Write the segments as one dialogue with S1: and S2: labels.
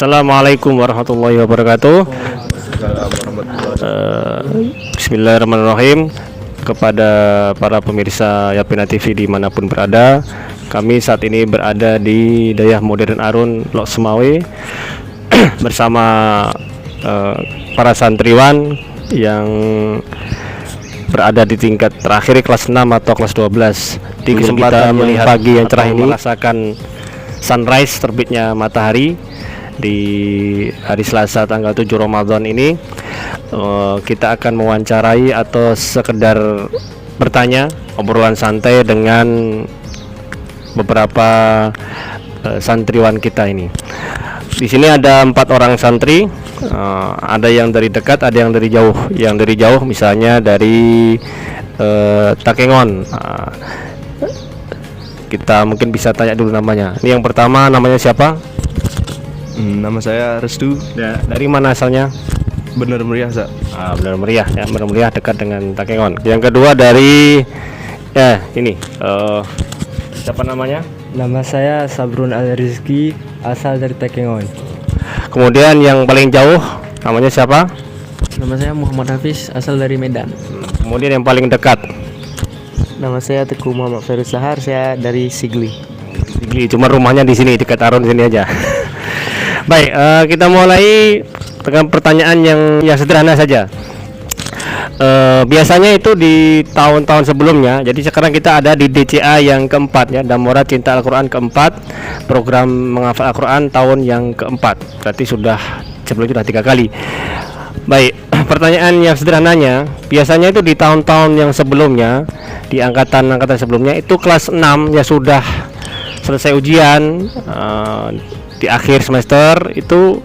S1: Assalamualaikum warahmatullahi wabarakatuh. Bismillahirrahmanirrahim. Kepada para pemirsa Yapina TV dimanapun berada, kami saat ini berada di Dayah Modern Arun, Lok Semawe bersama para santriwan yang berada di tingkat terakhir kelas 6 atau kelas 12. Di kesempatan melihat pagi yang cerah ini, merasakan sunrise terbitnya matahari di hari Selasa tanggal 7 Ramadan ini, kita akan mewawancarai atau sekedar bertanya, obrolan santai dengan beberapa santriwan kita ini. Di sini ada 4 orang santri, ada yang dari dekat, ada yang dari jauh. Yang dari jauh misalnya dari Takengon. Kita mungkin bisa tanya dulu namanya. Ini yang pertama, namanya siapa?
S2: Nama saya Restu.
S1: Ya, dari mana asalnya?
S2: Bener Meriah, Sa.
S1: Benar Meriah ya, Benar Meriah dekat dengan Takengon. Yang kedua dari ini siapa namanya?
S3: Nama saya Sabrun Al Rizki, asal dari Takengon.
S1: Kemudian yang paling jauh namanya siapa?
S3: Nama saya Muhammad Hafiz, asal dari Medan.
S1: Kemudian yang paling dekat?
S3: Nama saya Teguh Muhammad Ferus Sahar, saya dari Sigli.
S1: Sigli, cuma rumahnya di sini, dekat Arun sini aja. Baik, kita mulai dengan pertanyaan yang sederhana saja. Biasanya itu di tahun-tahun sebelumnya, jadi sekarang kita ada di DCA yang keempat ya, Damora Cinta Al-Quran keempat, program menghafal Al-Quran tahun yang keempat. Berarti sebelumnya sudah 3 kali. Baik, pertanyaan yang sederhananya, biasanya itu di tahun-tahun yang sebelumnya, di angkatan-angkatan sebelumnya itu kelas 6 ya sudah selesai ujian, di akhir semester itu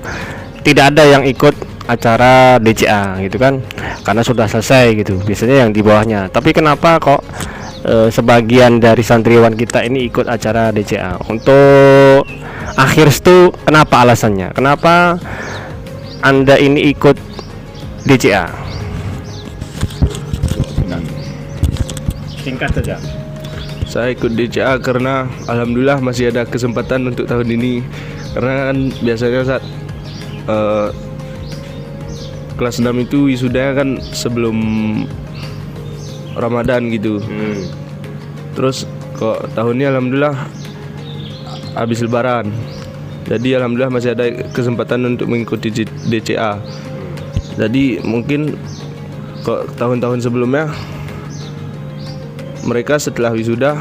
S1: tidak ada yang ikut acara DCA gitu kan, karena sudah selesai gitu, biasanya yang di bawahnya. Tapi kenapa kok sebagian dari santriwan kita ini ikut acara DCA untuk akhir itu? Kenapa alasannya? Kenapa Anda ini ikut DCA? Singkat saja.
S2: Saya ikut DCA karena alhamdulillah masih ada kesempatan untuk tahun ini. Karena kan biasanya saat kelas 6 itu wisudanya kan sebelum Ramadan gitu. Terus kok tahun ini alhamdulillah habis lebaran. Jadi alhamdulillah masih ada kesempatan untuk mengikuti DCA. Jadi mungkin kok tahun-tahun sebelumnya mereka setelah wisuda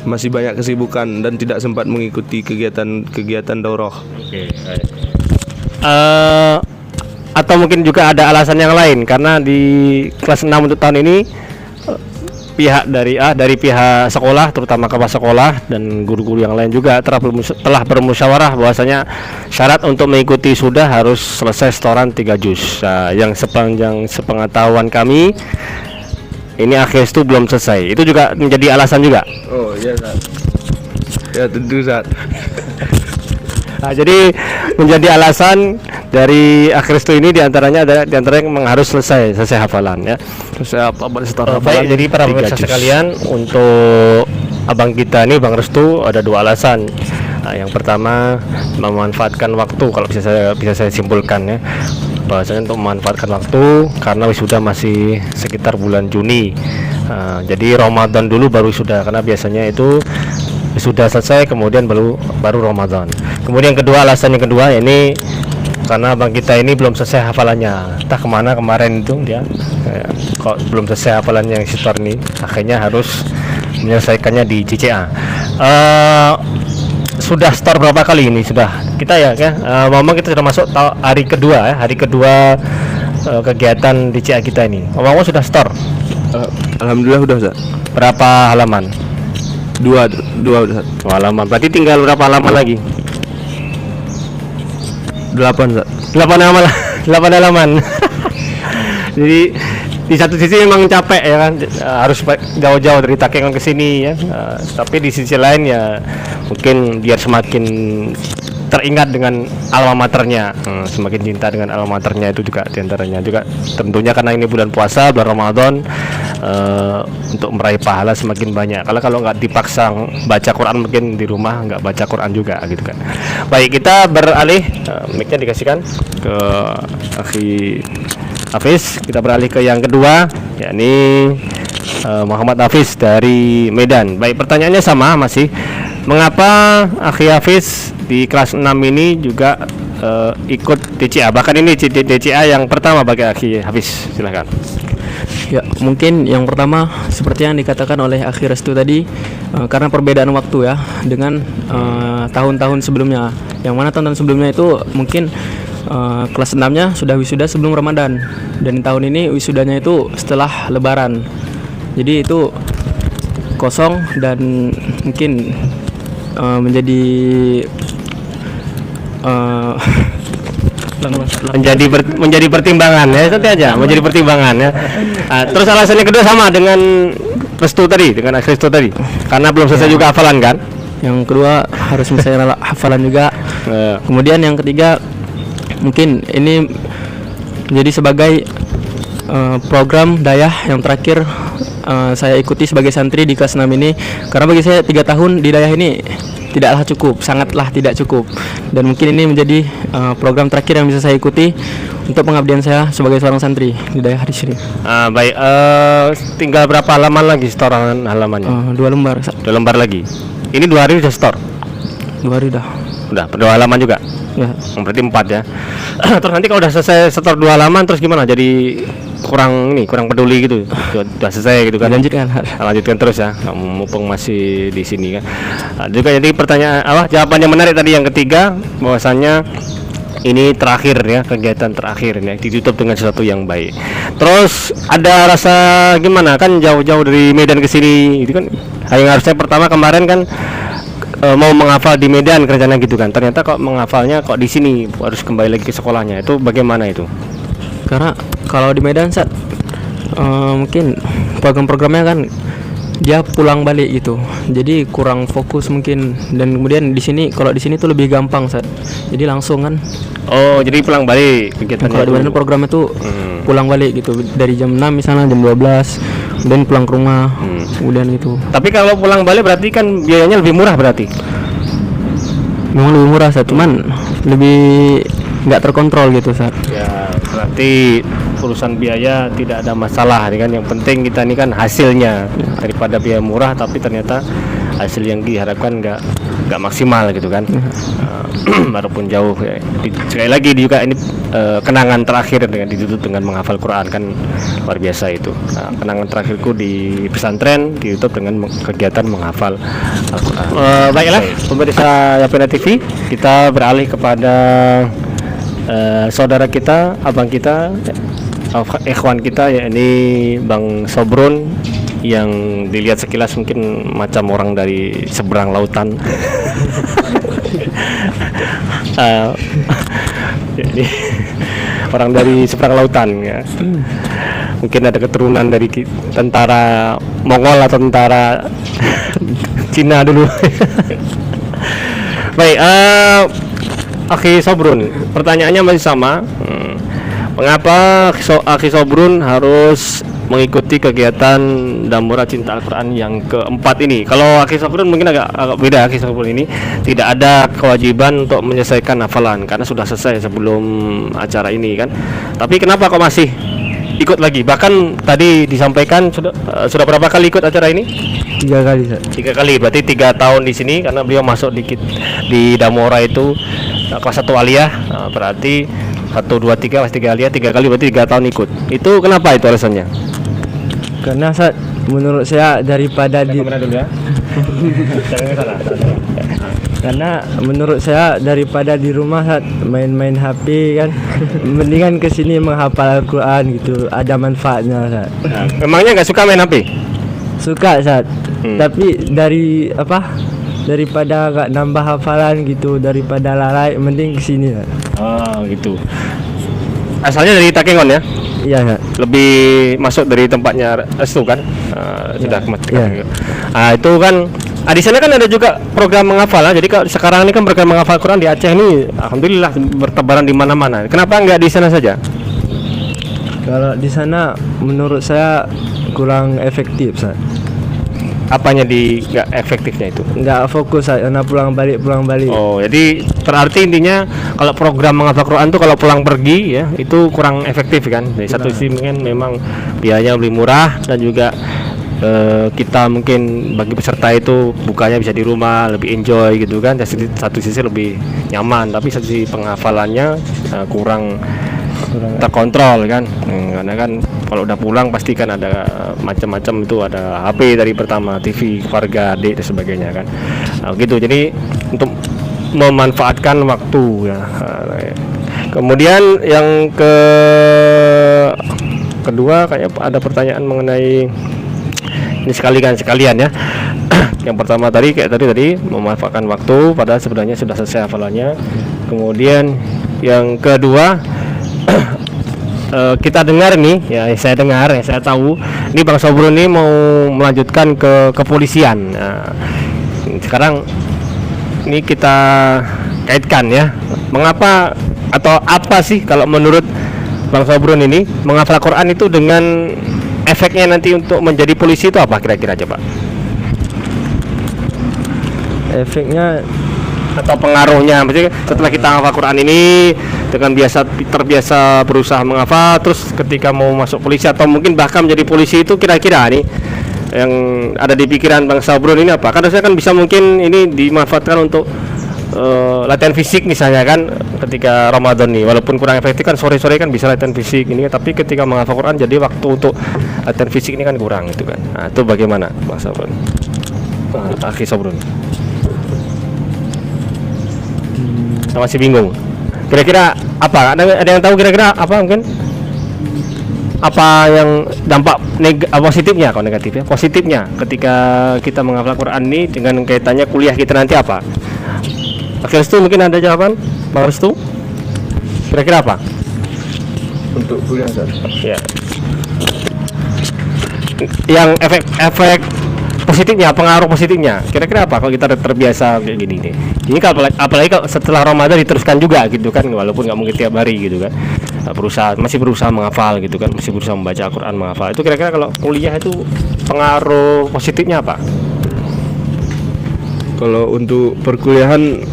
S2: masih banyak kesibukan dan tidak sempat mengikuti kegiatan daurah.
S1: Atau mungkin juga ada alasan yang lain, karena di kelas 6 untuk tahun ini pihak dari pihak sekolah, terutama kepala sekolah dan guru-guru yang lain juga telah bermusyawarah bahwasanya syarat untuk mengikuti sudah harus selesai setoran 3 juz. Yang sepanjang sepengetahuan kami ini akhir itu belum selesai. Itu juga menjadi alasan juga.
S2: Oh iya, Zat. Ya tentu, Zat.
S1: Jadi menjadi alasan dari akhir itu ini diantaranya yang harus selesai hafalan ya. Selesai setoran hafalan. Jadi para pemirsa sekalian, untuk abang kita ini Bang Restu ada 2 alasan. Yang pertama, memanfaatkan waktu, kalau bisa saya simpulkan ya, bahwasanya untuk memanfaatkan waktu karena wisuda masih sekitar bulan Juni. Jadi Ramadan dulu baru wisuda, karena biasanya itu sudah selesai kemudian baru Ramadan. Kemudian alasan yang kedua ini karena abang kita ini belum selesai hafalannya, entah kemana kemarin itu dia kok belum selesai hafalannya yang setor ini, akhirnya harus menyelesaikannya di CCA. Sudah store berapa kali ini sudah kita ngomong, kita sudah masuk hari kedua kegiatan di CCA kita ini. Ngomong sudah store?
S2: Alhamdulillah udah, Zat.
S1: Berapa halaman?
S2: 2 udah.
S1: 2 halaman. Berarti tinggal berapa halaman lagi?
S2: 8, Zat.
S1: 8 halaman. Jadi di satu sisi memang capek ya kan, harus jauh-jauh dari Takengon ke sini ya. Tapi di sisi lain ya mungkin biar semakin teringat dengan alma maternya, semakin cinta dengan alma maternya, itu juga diantaranya juga tentunya karena ini bulan puasa, bulan Ramadan, untuk meraih pahala semakin banyak. Kalau nggak dipaksa baca Quran, mungkin di rumah nggak baca Quran juga gitu kan. Baik, kita beralih, mic-nya dikasihkan ke Akhi Hafiz. Kita beralih ke yang kedua, yakni Muhammad Hafiz dari Medan. Baik, pertanyaannya sama masih. Mengapa Akhi Hafiz di kelas 6 ini juga ikut DCA? Bahkan ini DCA yang pertama bagi Akhi Hafiz. Silahkan.
S4: Ya, mungkin yang pertama seperti yang dikatakan oleh Akhi Restu tadi, karena perbedaan waktu ya dengan tahun-tahun sebelumnya. Yang mana tahun-tahun sebelumnya itu mungkin kelas 6-nya sudah wisuda sebelum Ramadan, dan tahun ini wisudanya itu setelah Lebaran. Jadi itu kosong dan mungkin menjadi
S1: menjadi pertimbangan ya, santai aja, menjadi pertimbangan ya. Terus alasannya kedua sama dengan Restu tadi, dengan Akhi Restu tadi, karena belum selesai juga hafalan kan?
S4: Yang kedua harus misalnya hafalan juga. Kemudian yang ketiga mungkin ini menjadi sebagai program dayah yang terakhir saya ikuti sebagai santri di kelas 6 ini, karena bagi saya 3 tahun di dayah ini tidaklah cukup, sangatlah tidak cukup, dan mungkin ini menjadi program terakhir yang bisa saya ikuti untuk pengabdian saya sebagai seorang santri di dayah di sini.
S1: Baik, tinggal berapa halaman lagi setoran halamannya?
S4: 2 lembar.
S1: 2 lembar lagi. Ini 2 hari sudah setor?
S4: 2 hari dah.
S1: Udah, 2 halaman juga?
S4: Ya.
S1: Berarti 4 ya. Terus nanti kalau udah selesai setor 2 halaman terus gimana? Jadi kurang peduli gitu. Sudah selesai gitu kan. Lanjutkan terus ya. Mumpung masih di sini kan. Juga jadi pertanyaan jawabannya menarik tadi yang ketiga, bahwasannya ini terakhir ya, kegiatan terakhir ya, ditutup dengan sesuatu yang baik. Terus ada rasa gimana kan jauh-jauh dari Medan ke sini itu kan. Yang harusnya pertama kemarin kan mau menghafal di Medan rencana gitu kan. Ternyata kok menghafalnya kok di sini, harus kembali lagi ke sekolahnya. Itu bagaimana itu?
S4: Karena kalau di Medan mungkin program-programnya kan dia pulang balik gitu, jadi kurang fokus mungkin. Dan kemudian di sini, kalau di sini tuh lebih gampang jadi langsung kan.
S1: Oh, jadi pulang balik kegiatannya.
S4: Kalau di Medan programnya tuh pulang balik gitu, dari jam 6 misalnya jam 12, kemudian pulang ke rumah, kemudian gitu.
S1: Tapi kalau pulang balik berarti kan biayanya lebih murah berarti?
S4: Memang lebih murah cuman lebih nggak terkontrol gitu
S1: ya, berarti urusan biaya tidak ada masalah kan. Yang penting kita ini kan hasilnya, daripada biaya murah tapi ternyata hasil yang diharapkan nggak maksimal gitu kan. Walaupun jauh ya. Sekali lagi juga ini kenangan terakhir dengan ditutup dengan menghafal Quran kan, luar biasa itu. Kenangan terakhirku di pesantren ditutup dengan kegiatan menghafal Al-Quran. Baiklah pemirsa Yapena TV, kita beralih kepada saudara kita, abang kita, ikhwan kita, yakni Bang Sobrun, yang dilihat sekilas mungkin macam orang dari seberang lautan. Jadi orang dari seberang lautan ya. Mungkin ada keturunan dari tentara Mongol atau tentara Cina dulu. Baik, Akhi Sobrun, pertanyaannya masih sama. Mengapa Akhi Sobrun harus mengikuti kegiatan Damura Cinta Al-Quran yang keempat ini? Kalau Akhi Sobrun mungkin agak beda. Akhi Sobrun ini tidak ada kewajiban untuk menyelesaikan hafalan karena sudah selesai sebelum acara ini kan. Tapi kenapa kok masih ikut lagi? Bahkan tadi disampaikan sudah berapa kali ikut acara ini?
S3: 3 kali.
S1: 3 kali, berarti 3 tahun di sini karena beliau masuk di Damura itu kelas 1 aliyah, berarti 1, 2, 3 kelas 3 aliyah, 3 kali berarti 3 tahun ikut. Itu kenapa itu alasannya?
S3: Karena menurut saya daripada karena menurut saya daripada di rumah main-main HP kan, mendingan kesini menghafal Al-Quran gitu, ada manfaatnya.
S1: Memangnya nggak suka main HP?
S3: Suka tapi daripada nggak nambah hafalan gitu, daripada lalai, mending kesini.
S1: Gitu. Asalnya dari Takengon ya?
S3: Iya.
S1: Lebih masuk dari tempatnya Restu kan? Sudah kematikan. Itu kan. Di sana kan ada juga program menghafal. Jadi kalau sekarang ini kan program menghafal Quran di Aceh ini, alhamdulillah bertebaran di mana-mana. Kenapa nggak di sana saja?
S3: Kalau di sana, menurut saya kurang efektif Ustaz.
S1: Apanya di nggak efektifnya itu?
S3: Nggak fokus Ustaz, karena pulang balik.
S1: Oh, jadi berarti intinya kalau program menghafal Quran tuh kalau pulang pergi ya itu kurang efektif kan? Dari satu sisi mungkin memang biayanya lebih murah dan juga kita mungkin bagi peserta itu bukanya bisa di rumah lebih enjoy gitu kan. Dari satu sisi lebih nyaman, tapi satu sisi penghafalannya kurang terkontrol kan. Karena kan kalau udah pulang pasti kan ada macam-macam itu, ada HP dari pertama, TV, keluarga, adik dan sebagainya kan. Gitu. Jadi untuk memanfaatkan waktu ya. Kemudian yang kedua kayak ada pertanyaan mengenai ini sekalian ya. Yang pertama tadi kayak tadi memanfaatkan waktu padahal sebenarnya sudah selesai hafalannya. Kemudian yang kedua kita dengar nih ya, saya tahu ini Bang Sobro ini mau melanjutkan ke kepolisian. Nah, sekarang ini kita kaitkan ya, mengapa atau apa sih kalau menurut Bang Sobro ini menghafal Quran itu dengan efeknya nanti untuk menjadi polisi itu apa kira-kira coba?
S3: Efeknya
S1: atau pengaruhnya, maksudnya setelah kita menghafal Quran ini dengan terbiasa berusaha menghafal, terus ketika mau masuk polisi atau mungkin bahkan menjadi polisi itu kira-kira nih yang ada di pikiran Bang Sabrun ini apa? Karena saya kan bisa mungkin ini dimanfaatkan untuk latihan fisik misalnya kan ketika Ramadan nih, walaupun kurang efektif kan sore-sore kan bisa latihan fisik ini kan, tapi ketika menghafal Quran jadi waktu untuk latihan fisik ini kan kurang gitu kan. Nah, itu bagaimana Bang Sabrun? Akhi Sabrun masih bingung. Kira-kira apa? Ada yang tahu kira-kira apa mungkin? Apa yang dampak positifnya kalau negatifnya? Positifnya ketika kita menghafal Quran ini dengan kaitannya kuliah kita nanti apa? Pak Restu mungkin ada jawaban? Bang Restu? Kira-kira apa?
S2: Untuk kuliah
S1: Ya. Yang efek positifnya, pengaruh positifnya kira-kira apa kalau kita terbiasa kayak gini nih? Ini kalau apalagi kalau setelah Ramadan diteruskan juga gitu kan, walaupun nggak mungkin tiap hari gitu kan, masih berusaha menghafal gitu kan, masih berusaha membaca Al-Quran, menghafal itu kira-kira kalau kuliah itu pengaruh positifnya apa?
S2: Kalau untuk perkuliahan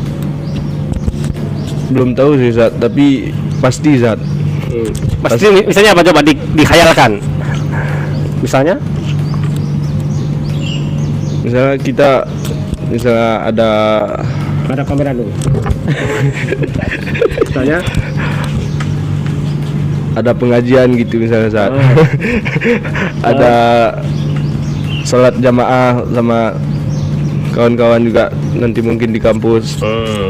S2: belum tahu sih Zat, tapi pasti Zat.
S1: Pasti misalnya apa coba dikhayalkan? Misalnya
S2: kita ada
S1: kamera dulu. Misalnya
S2: ada pengajian gitu misalnya Zat. Ada sholat jamaah sama kawan-kawan juga nanti mungkin di kampus.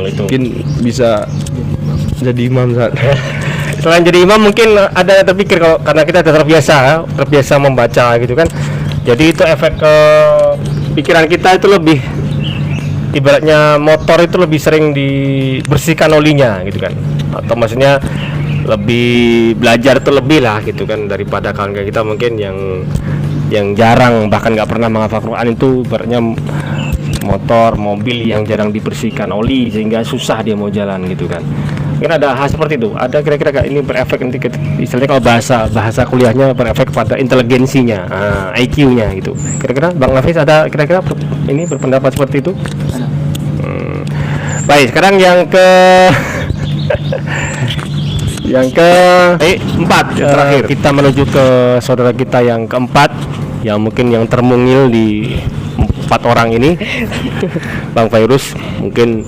S1: Itu.
S2: Mungkin bisa jadi imam Zat.
S1: Selain jadi imam mungkin ada yang terpikir kalau karena kita terbiasa membaca gitu kan. Jadi itu efek ke pikiran kita itu lebih, ibaratnya motor itu lebih sering dibersihkan olinya gitu kan, atau maksudnya lebih belajar itu lebih lah gitu kan daripada kawan kita mungkin yang jarang bahkan nggak pernah menghafal Quran itu, ibaratnya motor mobil yang jarang dibersihkan oli sehingga susah dia mau jalan gitu kan. Mungkin ada hal seperti itu. Ada kira-kira ini berefek nanti istilahnya kalau bahasa kuliahnya berefek pada inteligensinya, IQ-nya gitu. Kira-kira Bang Hafiz ada kira-kira ini berpendapat seperti itu? Baik, sekarang yang keempat terakhir kita menuju ke saudara kita yang keempat yang mungkin yang termungil di 4 orang ini. Bang Fairuz mungkin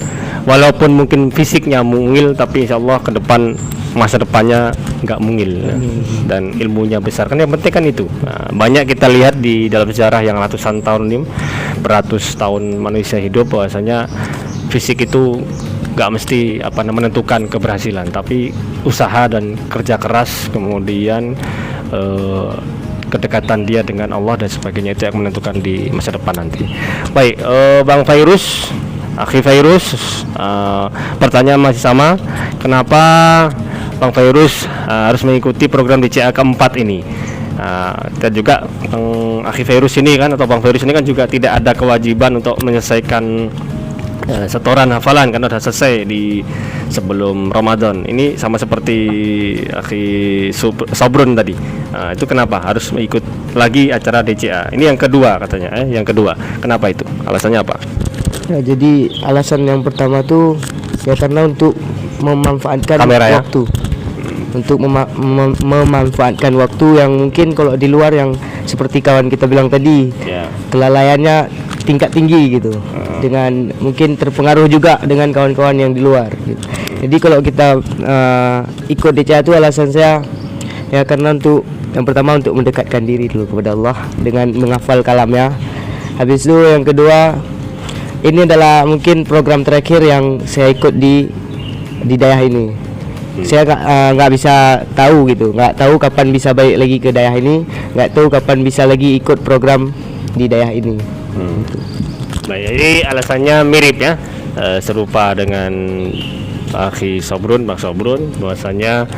S1: walaupun mungkin fisiknya mungil tapi insyaallah ke depan masa depannya nggak mungil dan ilmunya besar kan, yang penting kan itu. Banyak kita lihat di dalam sejarah yang ratusan tahun ini, beratus tahun manusia hidup, bahwasanya fisik itu nggak mesti menentukan keberhasilan, tapi usaha dan kerja keras, kemudian kedekatan dia dengan Allah dan sebagainya itu yang menentukan di masa depan nanti. Baik, Bang Fairuz, Akhi Fairuz, pertanyaan masih sama. Kenapa Bang Fairuz harus mengikuti program DCA keempat ini? Dan juga Akhi Fairuz ini kan, atau Bang Fairuz ini kan juga tidak ada kewajiban untuk menyelesaikan setoran hafalan karena sudah selesai di sebelum Ramadan. Ini sama seperti Akhi Sobrun tadi. Itu kenapa harus ikut lagi acara DCA? Ini yang kedua katanya, yang kedua. Kenapa itu? Alasannya apa?
S3: Ya, jadi alasan yang pertama tuh ya karena untuk memanfaatkan
S1: Kamera, ya?
S3: waktu. Untuk memanfaatkan waktu yang mungkin kalau di luar yang seperti kawan kita bilang tadi, kelalaiannya tingkat tinggi gitu. Dengan mungkin terpengaruh juga dengan kawan-kawan yang di luar gitu. Jadi kalau kita ikut DCA itu alasan saya ya karena untuk yang pertama untuk mendekatkan diri dulu kepada Allah dengan menghafal kalamnya. Habis itu yang kedua, ini adalah mungkin program terakhir yang saya ikut di daerah ini. Saya nggak bisa tahu gitu, nggak tahu kapan bisa balik lagi ke daerah ini, nggak tahu kapan bisa lagi ikut program di daerah ini.
S1: Nah, jadi alasannya mirip ya, serupa dengan Akhi Sobrun, Bang Sobrun, bahwasanya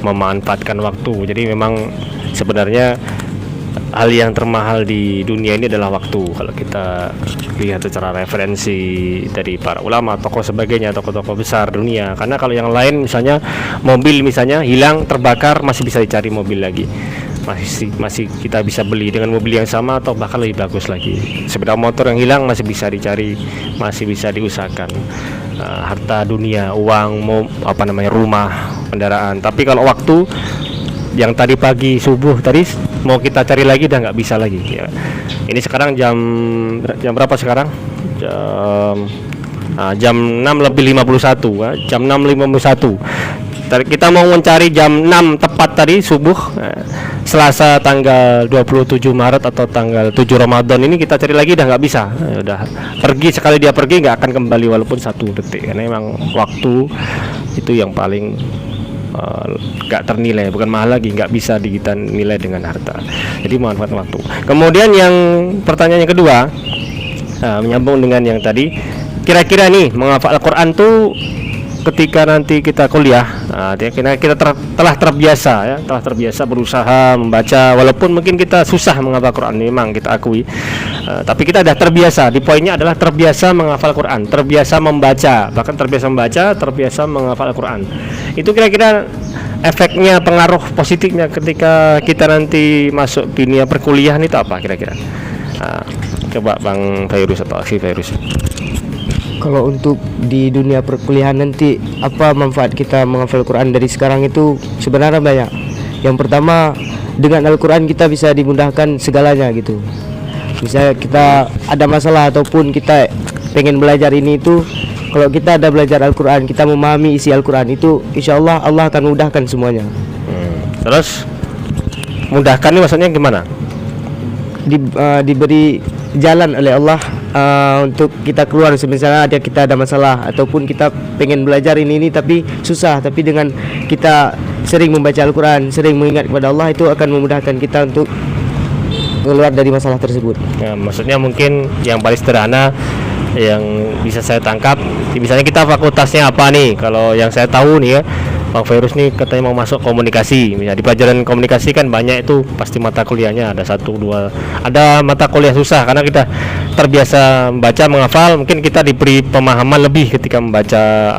S1: memanfaatkan waktu. Jadi memang sebenarnya hal yang termahal di dunia ini adalah waktu. Kalau kita lihat secara referensi dari para ulama, tokoh sebagainya, tokoh-tokoh besar dunia. Karena kalau yang lain misalnya mobil misalnya hilang, terbakar, masih bisa dicari mobil lagi. Masih kita bisa beli dengan mobil yang sama atau bahkan lebih bagus lagi. Sepeda motor yang hilang masih bisa dicari, masih bisa diusahakan. Harta dunia, uang, rumah, kendaraan. Tapi kalau waktu yang tadi pagi subuh tadi mau kita cari lagi udah nggak bisa lagi ya. Ini sekarang jam berapa sekarang? Jam 6:51 ya. Jam 6:51 kita mau mencari jam 6 tepat tadi subuh, Selasa tanggal 27 Maret atau tanggal 7 Ramadan ini kita cari lagi udah nggak bisa. Udah pergi, sekali dia pergi nggak akan kembali walaupun 1 detik, karena memang waktu itu yang paling nggak ternilai, bukan mahal lagi, nggak bisa kita nilai dengan harta. Jadi manfaat waktu. Kemudian yang pertanyaan yang kedua, menyambung dengan yang tadi, kira-kira nih menghafal Al-Quran tuh ketika nanti kita kuliah, kita telah terbiasa ya, telah terbiasa berusaha membaca, walaupun mungkin kita susah menghafal Quran, memang kita akui, tapi kita sudah terbiasa. Di poinnya adalah terbiasa menghafal Quran, terbiasa membaca, bahkan terbiasa membaca, terbiasa menghafal Quran. Itu kira-kira efeknya, pengaruh positifnya ketika kita nanti masuk dunia perkuliahan itu apa kira-kira? Coba Bang Fairuz atau Akhi Fairuz.
S3: Kalau untuk di dunia perkuliahan nanti, apa manfaat kita menghafal Quran dari sekarang itu sebenarnya banyak. Yang pertama, dengan Al-Quran kita bisa dimudahkan segalanya gitu. Misalnya kita ada masalah ataupun kita pengen belajar ini itu, kalau kita ada belajar Al-Quran, kita memahami isi Al-Quran itu, insya Allah Allah akan mudahkan semuanya.
S1: Terus mudahkan ini maksudnya gimana?
S3: Diberi jalan oleh Allah untuk kita keluar. Misalnya kita ada masalah ataupun kita pengen belajar ini tapi susah, tapi dengan kita sering membaca Al-Quran, sering mengingat kepada Allah, itu akan memudahkan kita untuk keluar dari masalah tersebut.
S1: Ya, maksudnya mungkin yang paling sederhana yang bisa saya tangkap, misalnya kita fakultasnya apa nih? Kalau yang saya tahu nih ya, Bang Fairuz nih katanya mau masuk komunikasi. Misalnya di pelajaran komunikasi kan banyak itu pasti mata kuliahnya ada 1, 2, ada mata kuliah susah karena kita terbiasa membaca, menghafal, mungkin kita diberi pemahaman lebih ketika membaca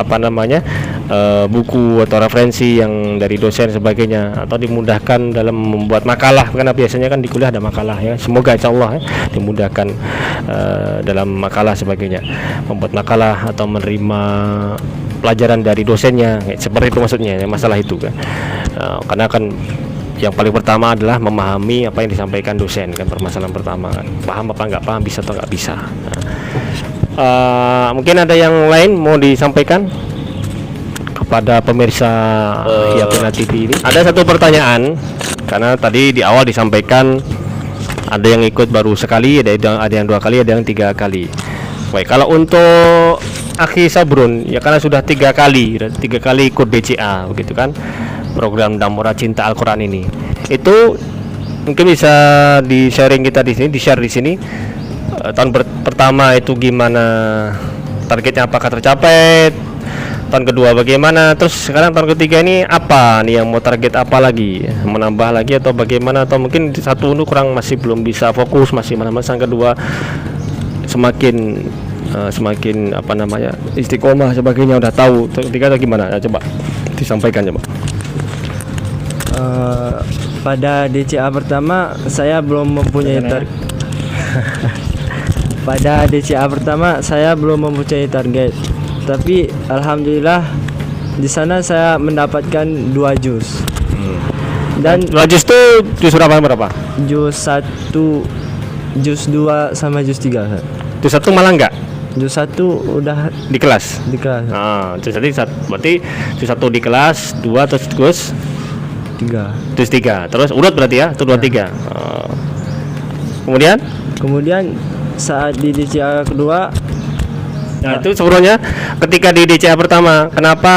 S1: buku atau referensi yang dari dosen sebagainya, atau dimudahkan dalam membuat makalah karena biasanya kan di kuliah ada makalah ya. Semoga insyaallah dimudahkan dalam makalah sebagainya, membuat makalah atau menerima pelajaran dari dosennya, seperti itu maksudnya ya, masalah itu kan. Karena kan yang paling pertama adalah memahami apa yang disampaikan dosen kan, permasalahan pertama kan, paham apa nggak paham, bisa atau nggak bisa. Mungkin ada yang lain mau disampaikan kepada pemirsa Yapina TV ini. Ada satu pertanyaan, karena tadi di awal disampaikan ada yang ikut baru sekali, ada yang 2 kali, ada yang 3 kali. Baik, kalau untuk Akhi Sabrun ya, karena sudah 3 kali ikut DCA begitu kan, program Damura Cinta Al-Quran ini, itu mungkin bisa di-sharing kita di sini, di-share di sini. Tahun pertama itu gimana, targetnya apakah tercapai, tahun kedua bagaimana, terus sekarang tahun ketiga ini apa nih yang mau target, apa lagi, menambah lagi atau bagaimana, atau mungkin satu ini kurang, masih belum bisa fokus, masih mana-mana, yang kedua semakin semakin apa namanya istiqomah sebagainya, udah tahu ketika atau gimana? Coba disampaikan coba.
S5: Pada DCA pertama saya belum mempunyai pada DCA pertama saya belum mempunyai target, tapi alhamdulillah di sana saya mendapatkan 2 juz. Dan
S1: 2 juz tuh juz berapa?
S5: juz 1, juz 2 sama juz 3.
S1: Juz 1 malah enggak
S5: Juz 1 udah
S1: di kelas.
S5: di kelas.
S1: Juz 1 berarti juz 1 di kelas, 2 terus juz
S5: 3.
S1: juz 3. Terus urut berarti ya, 1 2 3. Kemudian
S5: Saat di DCA kedua,
S1: nah, itu sebelumnya ketika di DCA pertama, kenapa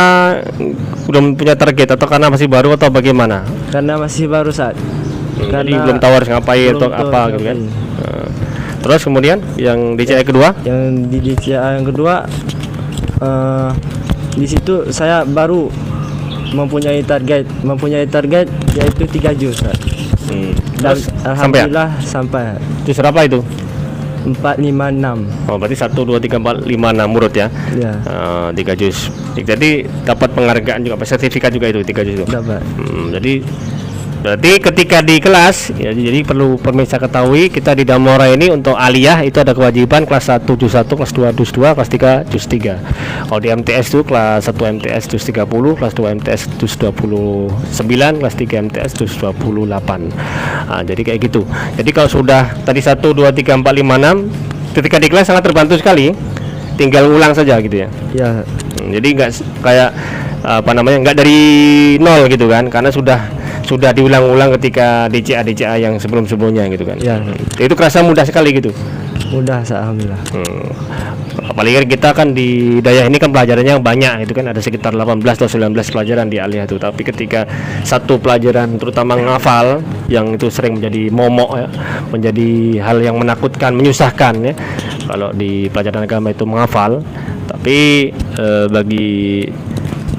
S1: belum punya target atau karena masih baru atau bagaimana?
S5: karena masih baru saat.
S1: Jadi belum tahu harus ngapain atau apa gitu kan. Terus kemudian yang DCA kedua?
S5: Yang di DCA yang kedua, di situ saya baru mempunyai target yaitu 3 juz. Dan
S1: Terus
S5: alhamdulillah sampai
S1: juz berapa itu?
S5: 4, 5, 6.
S1: Oh, berarti 1 2 3 4 5 6 urut ya.
S5: Ya,
S1: 3 juz. Jadi dapat penghargaan juga, sertifikat juga itu 3 juz itu.
S5: dapat.
S1: Jadi berarti ketika di kelas ya, jadi perlu pemirsa ketahui kita di Damora ini untuk aliyah itu ada kewajiban kelas 1 juz 1, kelas 2 juz 2, kelas 3 juz 3. Kalau di MTS itu kelas 1 MTS juz 30, kelas 2 MTS juz 29, kelas 3 MTS juz 28. Jadi kayak gitu. Jadi kalau sudah tadi 1 2 3 4 5 6 ketika di kelas sangat terbantu sekali. Tinggal ulang saja gitu ya.
S5: Ya,
S1: Jadi nggak kayak apa namanya, nggak dari nol gitu kan, karena sudah diulang-ulang ketika DCA yang sebelumnya gitu kan.
S5: Ya.
S1: Itu kerasa mudah sekali gitu.
S5: mudah alhamdulillah.
S1: Apalagi kita kan di Dayah ini kan pelajarannya banyak, itu kan ada sekitar 18 atau 19 pelajaran di aliyah itu. Tapi ketika satu pelajaran terutama ngafal yang itu sering menjadi momok ya, menjadi hal yang menakutkan, menyusahkan ya kalau di pelajaran agama itu menghafal. Tapi bagi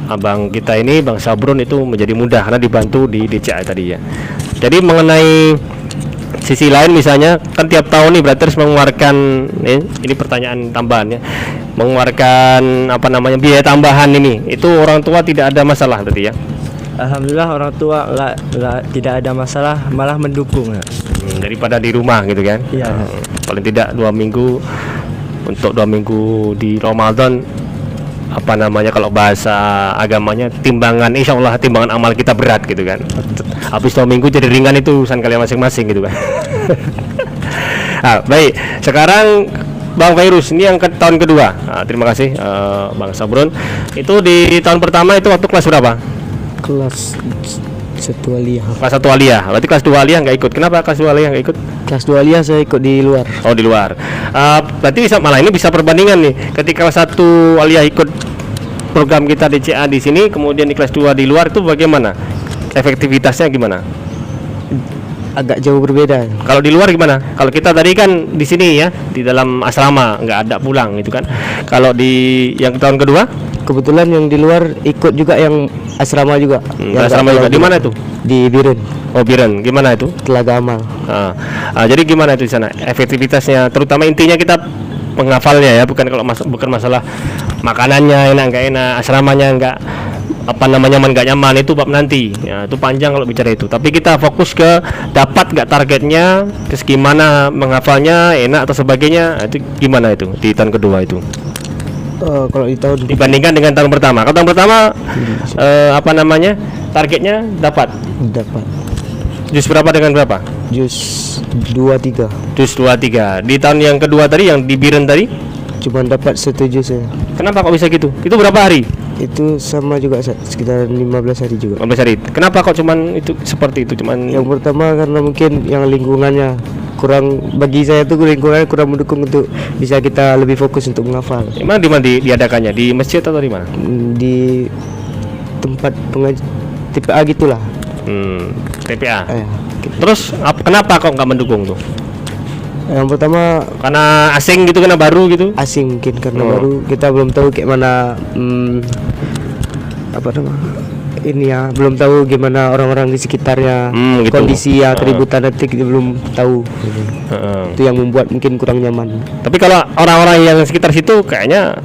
S1: abang kita ini, Bang Sabrun, itu menjadi mudah karena dibantu di DCA tadi ya. Jadi mengenai sisi lain misalnya kan tiap tahun nih berarti harus mengeluarkan ini pertanyaan tambahan ya, mengeluarkan apa namanya biaya tambahan ini, itu orang tua tidak ada masalah berarti ya?
S5: Alhamdulillah orang tua tidak ada masalah, malah mendukung ya.
S1: Daripada di rumah gitu kan?
S5: Iya.
S1: Paling tidak 2 minggu, untuk 2 minggu di Ramadan, apa namanya kalau bahasa agamanya, timbangan, insya Allah timbangan amal kita berat gitu kan. Habis 2 minggu jadi ringan, itu urusan kalian masing-masing gitu kan. Baik, sekarang Bang Fairuz ini yang tahun kedua. Terima kasih Bang Sabrun. Itu di tahun pertama itu waktu kelas berapa?
S3: Kelas 1 aliyah.
S1: Kelas 1 aliyah. Berarti kelas 2 aliyah nggak ikut. Kenapa kelas 2 aliyah nggak ikut?
S3: Kelas 2 aliyah saya ikut di luar.
S1: Oh, di luar. Berarti malah ini bisa perbandingan nih. Ketika kelas 1 aliyah ikut program kita DCA di sini, kemudian di kelas 2 di luar, itu bagaimana? Efektivitasnya gimana?
S3: Agak jauh berbeda.
S1: Kalau di luar gimana? Kalau kita tadi kan di sini ya, di dalam asrama, nggak ada pulang gitu kan. Kalau di yang tahun kedua?
S3: Kebetulan yang di luar ikut juga yang asrama juga. Yang
S1: Asrama juga. Di mana itu?
S3: Di Biren,
S1: Oh, Biren. Gimana itu?
S3: Telaga Amal.
S1: Jadi gimana itu di sana? Efektivitasnya, terutama intinya kita penghafalnya ya, bukan bukan masalah makanannya enak nggak enak, asramanya nggak apa namanya nggak nyaman, itu bab nanti ya, itu panjang kalau bicara itu. Tapi kita fokus ke dapat nggak targetnya, terus gimana menghafalnya enak atau sebagainya. Itu gimana itu di tahun kedua itu
S3: Kalau di tahun
S1: dibandingkan dengan tahun pertama? Kalau tahun pertama apa namanya targetnya dapat jus berapa dengan berapa?
S3: juz 23.
S1: Jus 23. Di tahun yang kedua tadi yang di Biren tadi
S3: Cuma dapat 1 juz saya.
S1: kenapa kok bisa gitu? Itu berapa hari?
S3: Itu sama juga sekitar 15 hari juga.
S1: 15 hari. Kenapa kok cuman itu seperti itu? Cuman
S3: Yang pertama karena mungkin yang lingkungannya kurang, bagi saya tuh lingkungannya kurang mendukung untuk bisa kita lebih fokus untuk menghafal.
S1: Emang di mana diadakannya? Di masjid atau di mana?
S3: Di tempat TPA gitulah.
S1: TPA.
S3: Gitu.
S1: Terus kenapa kok nggak mendukung tuh?
S3: Yang pertama
S1: Karena asing gitu, karena baru gitu?
S3: asing mungkin karena baru, kita belum tahu kayak mana apa nama ini ya, belum tahu gimana orang-orang di sekitarnya,
S1: Gitu.
S3: kondisi ya keributan nanti kita belum tahu. Itu yang membuat mungkin kurang nyaman.
S1: Tapi kalau orang-orang yang sekitar situ kayaknya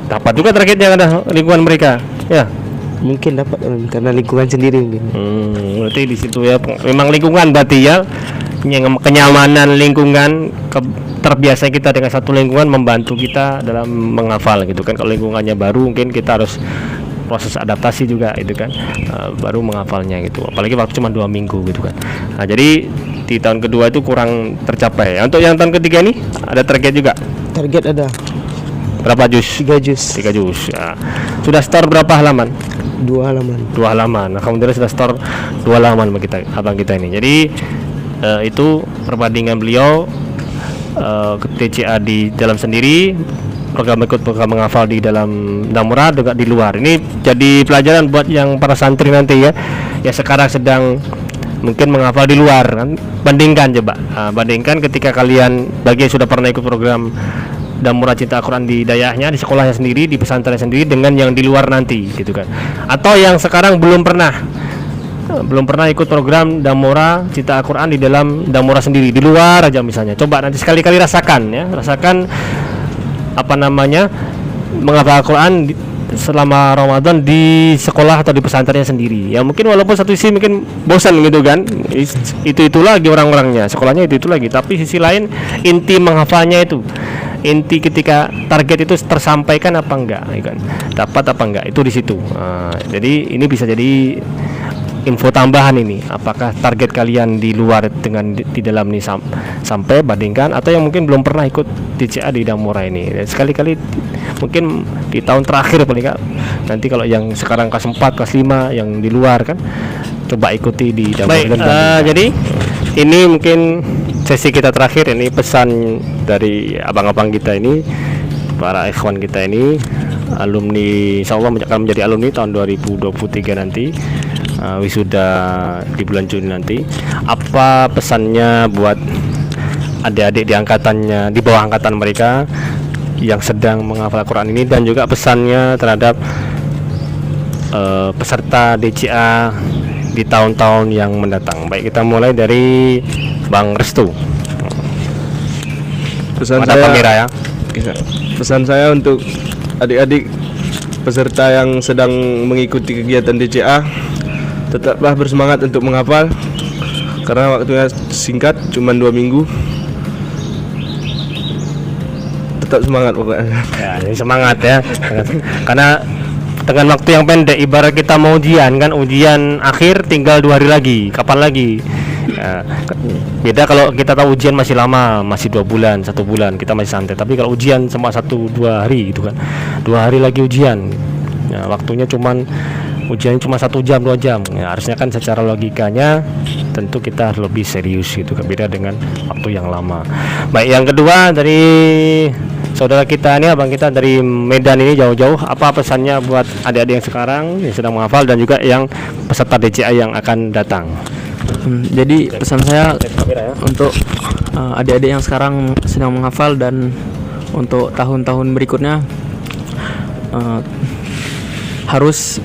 S1: dapat juga targetnya ada lingkungan mereka. Ya.
S3: Mungkin dapat karena lingkungan sendiri mungkin.
S1: Berarti di situ ya memang lingkungan berarti ya kenyamanan lingkungan terbiasa kita dengan satu lingkungan membantu kita dalam menghafal gitu kan. Kalau lingkungannya baru mungkin kita harus proses adaptasi juga itu kan, baru menghafalnya gitu. Apalagi waktu cuma 2 minggu gitu kan. Nah, jadi di tahun kedua itu kurang tercapai. Untuk yang tahun ketiga ini ada target juga.
S3: Target ada
S1: Berapa juz?
S3: 3 juz,
S1: 3 juz. Ya. Sudah store berapa halaman?
S3: 2 halaman.
S1: 2 halaman. Alhamdulillah sudah store 2 halaman bagi kita, abang kita ini. Jadi itu perbandingan beliau ke TCA di dalam sendiri, program menghafal di dalam Damura juga di luar. Ini jadi pelajaran buat yang para santri nanti ya, yang sekarang sedang mungkin menghafal di luar kan. Bandingkan coba, bandingkan ketika kalian bagi yang sudah pernah ikut program Damura Cinta Al-Quran di dayahnya, di sekolahnya sendiri, di pesantren sendiri, dengan yang di luar nanti gitu kan. Atau yang sekarang belum pernah ikut program Damura Cinta Al-Quran di dalam Damura sendiri, di luar aja misalnya. Coba nanti sekali-kali rasakan ya, rasakan apa namanya menghafal Al-Quran selama Ramadan di sekolah atau di pesantrennya sendiri. Ya mungkin walaupun satu sisi mungkin bosan gitu kan, itu lagi orang-orangnya, sekolahnya itu lagi. Tapi sisi lain inti menghafalnya itu, inti ketika target itu tersampaikan apa enggak, ya kan? Dapat apa enggak, itu di situ. Jadi ini bisa jadi info tambahan ini, apakah target kalian di luar dengan di dalam ini sampai bandingkan, atau yang mungkin belum pernah ikut TCA di Damura ini. Dan sekali-kali mungkin di tahun terakhir paling enggak, nanti kalau yang sekarang kelas 4, kelas 5 yang di luar kan, coba ikuti di Damura. Baik, jadi ini mungkin sesi kita terakhir, ini pesan dari abang-abang kita ini, para ikhwan kita ini, alumni, insyaallah akan menjadi alumni tahun 2023 nanti, wisuda di bulan Juni nanti. Apa pesannya buat adik-adik di angkatannya, di bawah angkatan mereka yang sedang menghafal Al-Quran ini, dan juga pesannya terhadap peserta DCA di tahun-tahun yang mendatang. Baik, kita mulai dari Bang Restu.
S2: Pesan
S1: Pada
S2: saya,
S1: kamera ya.
S2: pesan saya untuk adik-adik peserta yang sedang mengikuti kegiatan DCA, tetaplah bersemangat untuk menghafal karena waktunya singkat, cuma 2 minggu. Tetap semangat pokoknya.
S1: Ya, ini semangat ya. Karena dengan waktu yang pendek, ibarat kita mau ujian kan, ujian akhir tinggal 2 hari lagi. Kapan lagi? Ya, beda kalau kita tahu ujian masih lama, masih 2 bulan, 1 bulan, kita masih santai. Tapi kalau ujian cuma 1-2 hari gitu kan, 2 hari lagi ujian. Ya, waktunya ujiannya cuma 1 jam 2 jam. Ya, harusnya kan secara logikanya tentu kita harus lebih serius gitu, beda dengan waktu yang lama. Baik, yang kedua dari saudara kita ini, abang kita dari Medan ini jauh-jauh, apa pesannya buat adik-adik yang sekarang yang sedang menghafal dan juga yang peserta DCA yang akan datang?
S4: Jadi pesan saya untuk adik-adik yang sekarang sedang menghafal dan untuk tahun-tahun berikutnya harus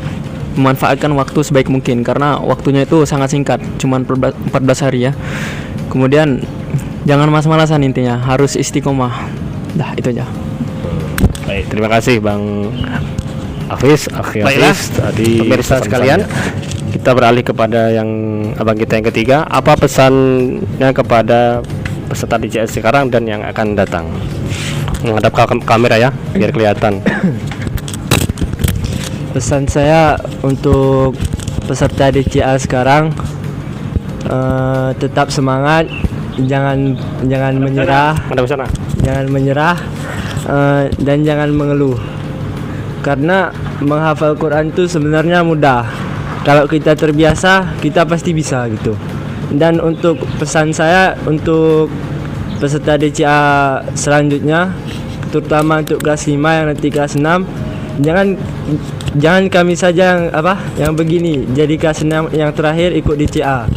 S4: memanfaatkan waktu sebaik mungkin karena waktunya itu sangat singkat, cuma 14 hari ya. Kemudian jangan malas-malasan, intinya harus istiqomah. Dah, itu aja.
S1: Baik, terima kasih Bang Hafiz. Baiklah, tadi pemirsa sekalian, kita beralih kepada yang abang kita yang ketiga. Apa pesannya kepada peserta DCA sekarang dan yang akan datang? Menghadap ke kamera ya, biar kelihatan.
S5: Pesan saya untuk peserta DCA sekarang, tetap semangat, jangan menyerah, jangan menyerah, dan jangan mengeluh. Karena menghafal Quran itu sebenarnya mudah. Kalau kita terbiasa, kita pasti bisa gitu. Dan untuk pesan saya untuk peserta DCA selanjutnya, terutama untuk kelas 5 yang nanti kelas 6, jangan kami saja yang begini jadi kelas 6 yang terakhir ikut DCA.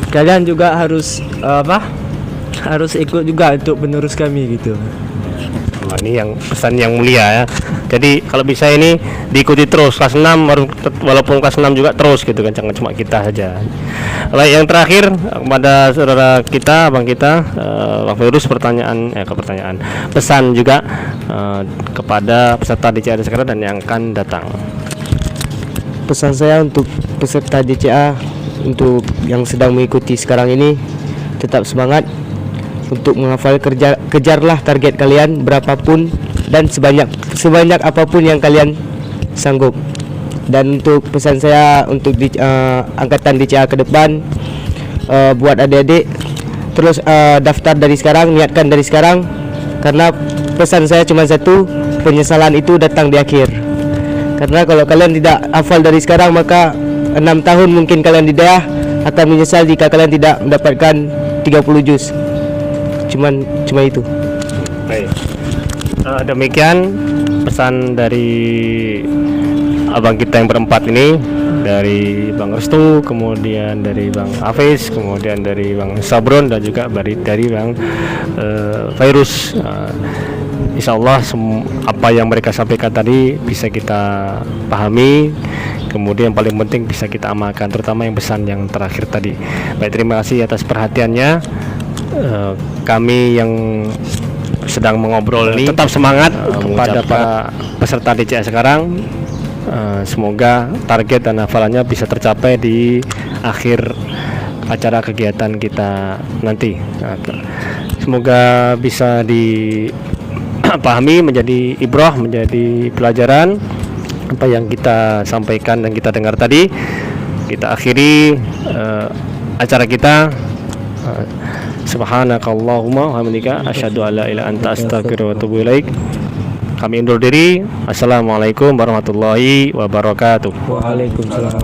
S5: Kalian juga harus harus ikut juga untuk penerus kami gitu.
S1: Ini yang pesan yang mulia ya. Jadi kalau bisa ini diikuti terus kelas 6 walaupun kelas 6 juga terus gitu kan, jangan cuma kita saja. Baik, yang terakhir kepada saudara kita, abang kita, Bang Firus, pesan juga kepada peserta DCA sekarang dan yang akan datang.
S3: Pesan saya untuk peserta DCA, untuk yang sedang mengikuti sekarang ini, tetap semangat untuk menghafal, kejarlah target kalian berapapun dan sebanyak apapun yang kalian sanggup. Dan untuk pesan saya untuk angkatan DCA ke depan, buat adik-adik terus daftar dari sekarang, niatkan dari sekarang, karena pesan saya cuma satu, penyesalan itu datang di akhir. Karena kalau kalian tidak hafal dari sekarang, maka 6 tahun mungkin kalian di Dayah akan menyesal jika kalian tidak mendapatkan 30 juz. Cuma itu.
S1: Baik. Demikian pesan dari abang kita yang berempat ini, dari Bang Restu, kemudian dari Bang Hafiz, kemudian dari Bang Sabron, dan juga dari Bang Firus. Insyaallah apa yang mereka sampaikan tadi bisa kita pahami, kemudian paling penting bisa kita amalkan, terutama yang pesan yang terakhir tadi. Baik, terima kasih atas perhatiannya. Kami yang sedang mengobrol ini tetap semangat kepada para peserta DCA sekarang. Semoga target dan hafalannya bisa tercapai di akhir acara kegiatan kita nanti. Semoga bisa dipahami, menjadi ibrah, menjadi pelajaran apa yang kita sampaikan dan kita dengar tadi. Kita akhiri acara kita. Subhanakallahumma wa hamdika asyhadu an la ilaha illa anta astaghfiruka wa atubu ilaik. Kami undur diri. Assalamualaikum warahmatullahi wabarakatuh.
S5: Waalaikumsalam.